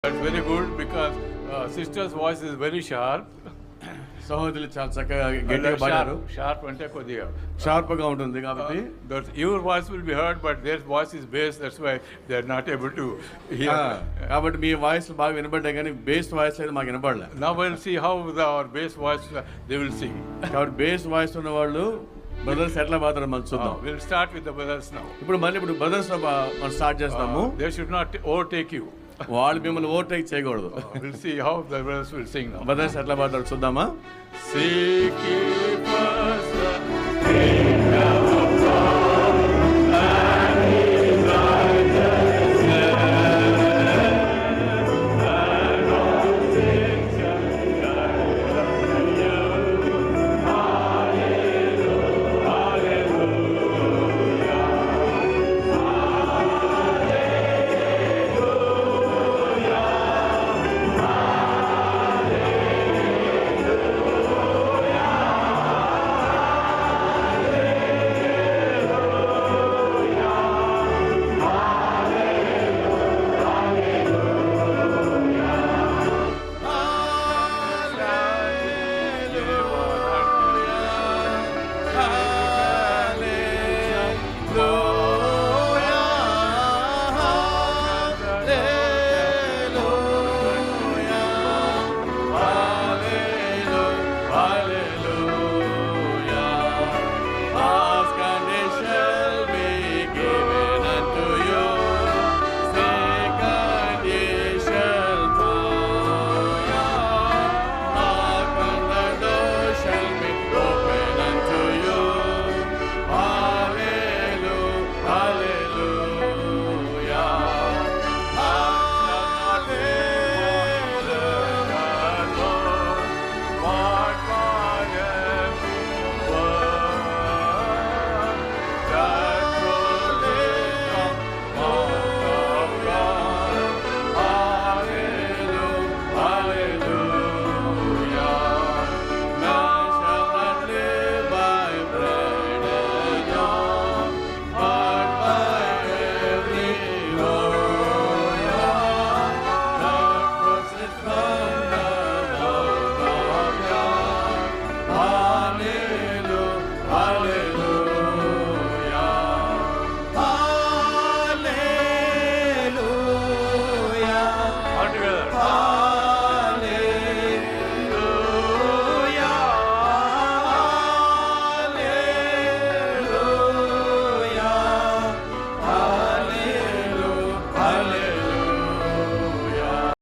That's very good because sister's voice is very sharp. సహోదరులు చాలా చక్కగా గట్టిగా పాడారు. Sharp అంటే కొద్దిగా షార్ప్ గా ఉంటుంది కాబట్టి your voice will be heard, but their voice is bass. That's why they are not able to hear. కాబట్టి మీ వాయిస్ బాగా వినబడ్డాయి కానీ బేస్ వాయిస్ అయితే మాకు వినపడలే. Now we'll see how our bass voice they will sing. కాబట్టి base voice ఉన్న వాళ్ళు brothers ఎట్లా పాడతారో మనం చూద్దాం. We'll start with the brothers now. ఇప్పుడు బ్రదర్స్ మనం స్టార్ట్ చేస్తాము. They should not overtake you. వాళ్ళు మిమ్మల్ని ఓవర్టేక్ చేయకూడదు. We'll see how the brothers will sing now. Brothers ఎట్లా పాడతారో చూద్దామా. Seek ye first the